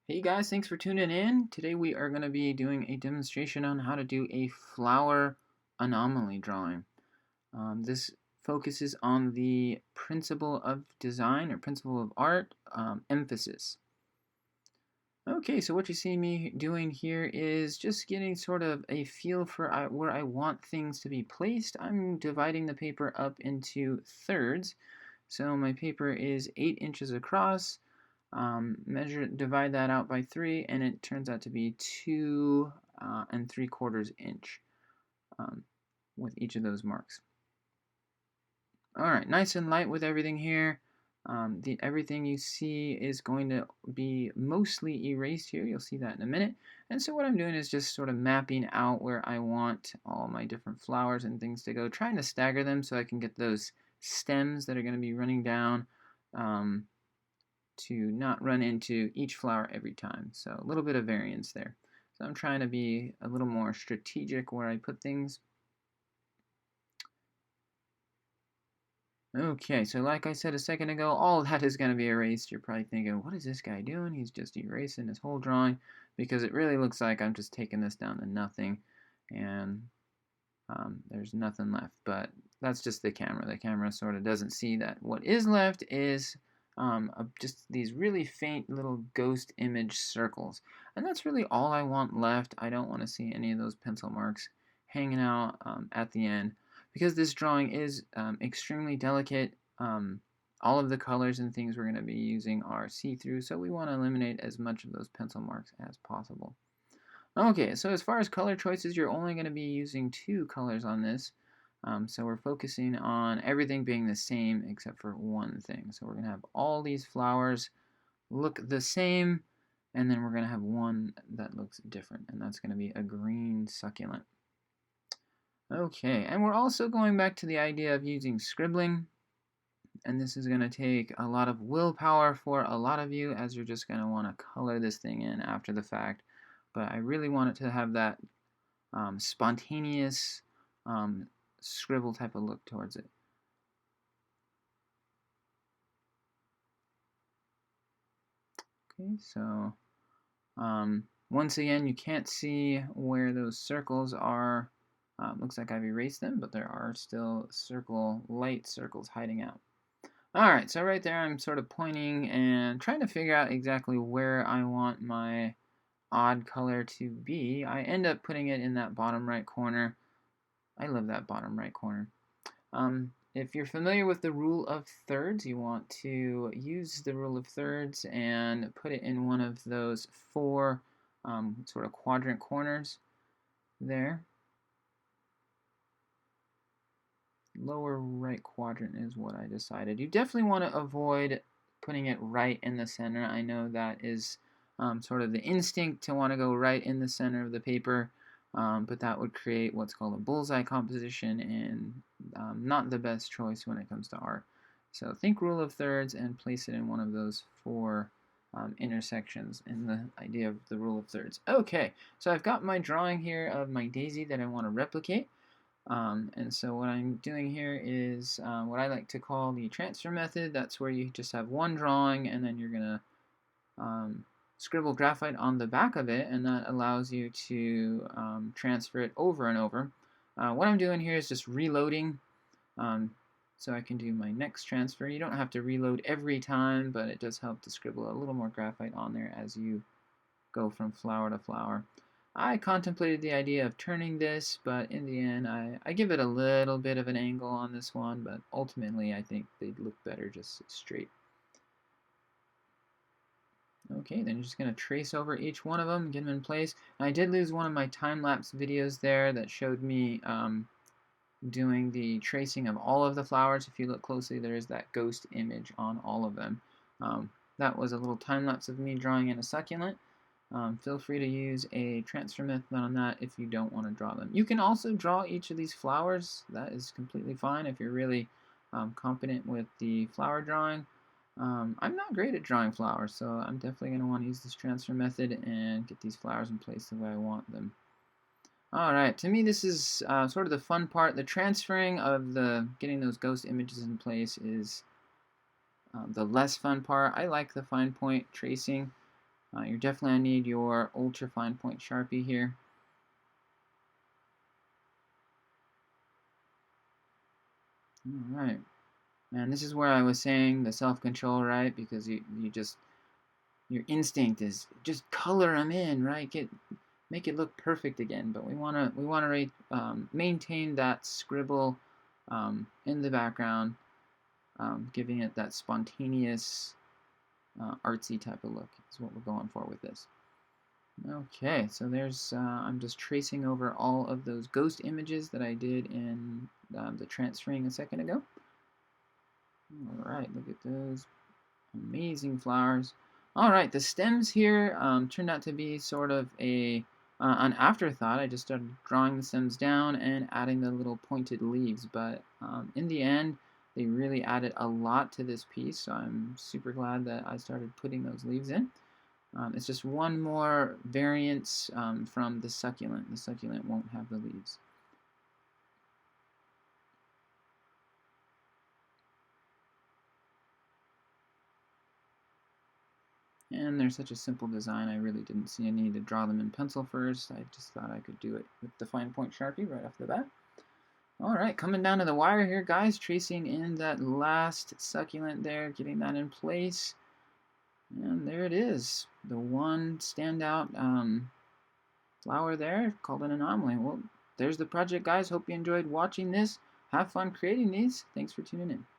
Hey guys, thanks for tuning in. Today we are going to be doing a demonstration on how to do a flower anomaly drawing. This focuses on the principle of design or principle of art, emphasis. Okay, so what you see me doing here is just getting sort of a feel for where I want things to be placed. I'm dividing the paper up into thirds. So my paper is 8 inches across. Divide that out by 3, and it turns out to be 2 3/4 inch um, with each of those marks. All right, nice and light with everything here. Everything you see is going to be mostly erased here. You'll see that in a minute. And so what I'm doing is just sort of mapping out where I want all my different flowers and things to go, trying to stagger them so I can get those stems that are going to be running down to not run into each flower every time. So a little bit of variance there. So I'm trying to be a little more strategic where I put things. Okay, so like I said a second ago, all of that is going to be erased. You're probably thinking, what is this guy doing? He's just erasing his whole drawing, because it really looks like I'm just taking this down to nothing, and there's nothing left. But that's just the camera. The camera sort of doesn't see that. What is left is just these really faint little ghost image circles. And that's really all I want left. I don't want to see any of those pencil marks hanging out at the end. Because this drawing is extremely delicate, all of the colors and things we're going to be using are see-through, so we want to eliminate as much of those pencil marks as possible. Okay, so as far as color choices, you're only going to be using 2 colors on this. So we're focusing on everything being the same except for one thing. So we're going to have all these flowers look the same, and then we're going to have one that looks different, and that's going to be a green succulent. Okay, and we're also going back to the idea of using scribbling, and this is going to take a lot of willpower for a lot of you, as you're just going to want to color this thing in after the fact. But I really want it to have that spontaneous scribble type of look towards it. Okay, so once again, you can't see where those circles are. Looks like I've erased them, but there are still light circles hiding out. Alright, so right there I'm sort of pointing and trying to figure out exactly where I want my odd color to be. I end up putting it in that bottom right corner. I love that bottom right corner. If you're familiar with the rule of thirds, you want to use the rule of thirds and put it in one of those 4 sort of quadrant corners there. Lower right quadrant is what I decided. You definitely want to avoid putting it right in the center. I know that is sort of the instinct to want to go right in the center of the paper, but that would create what's called a bullseye composition, and not the best choice when it comes to art. So think rule of thirds and place it in one of those 4 intersections in the idea of the rule of thirds. Okay, so I've got my drawing here of my daisy that I want to replicate. And so what I'm doing here is what I like to call the transfer method. That's where you just have one drawing and then you're going to scribble graphite on the back of it, and that allows you to transfer it over and over. What I'm doing here is just reloading so I can do my next transfer. You don't have to reload every time, but it does help to scribble a little more graphite on there as you go from flower to flower. I contemplated the idea of turning this, but in the end I give it a little bit of an angle on this one, but ultimately I think they'd look better just straight. Okay, then you're just going to trace over each one of them, get them in place. And I did lose one of my time-lapse videos there that showed me doing the tracing of all of the flowers. If you look closely, there is that ghost image on all of them. That was a little time-lapse of me drawing in a succulent. Feel free to use a transfer method on that if you don't want to draw them. You can also draw each of these flowers. That is completely fine if you're really competent with the flower drawing. I'm not great at drawing flowers, so I'm definitely going to want to use this transfer method and get these flowers in place the way I want them. Alright, to me this is sort of the fun part. The transferring of getting those ghost images in place is the less fun part. I like the fine point tracing. You're definitely going to need your ultra fine point sharpie here. All right. And this is where I was saying the self-control, right? Because you just, your instinct is just color them in, right? Make it look perfect again. But we wanna maintain that scribble in the background, giving it that spontaneous, artsy type of look is what we're going for with this. Okay, so there's I'm just tracing over all of those ghost images that I did in the transferring a second ago. All right, look at those amazing flowers. All right, the stems here turned out to be sort of an afterthought. I just started drawing the stems down and adding the little pointed leaves, but in the end, they really added a lot to this piece, so I'm super glad that I started putting those leaves in. It's just one more variance from the succulent. The succulent won't have the leaves. And they're such a simple design, I really didn't see a need to draw them in pencil first. I just thought I could do it with the fine point Sharpie right off the bat. All right, coming down to the wire here, guys, tracing in that last succulent there, getting that in place. And there it is, the one standout flower there called an anomaly. Well, there's the project, guys. Hope you enjoyed watching this. Have fun creating these. Thanks for tuning in.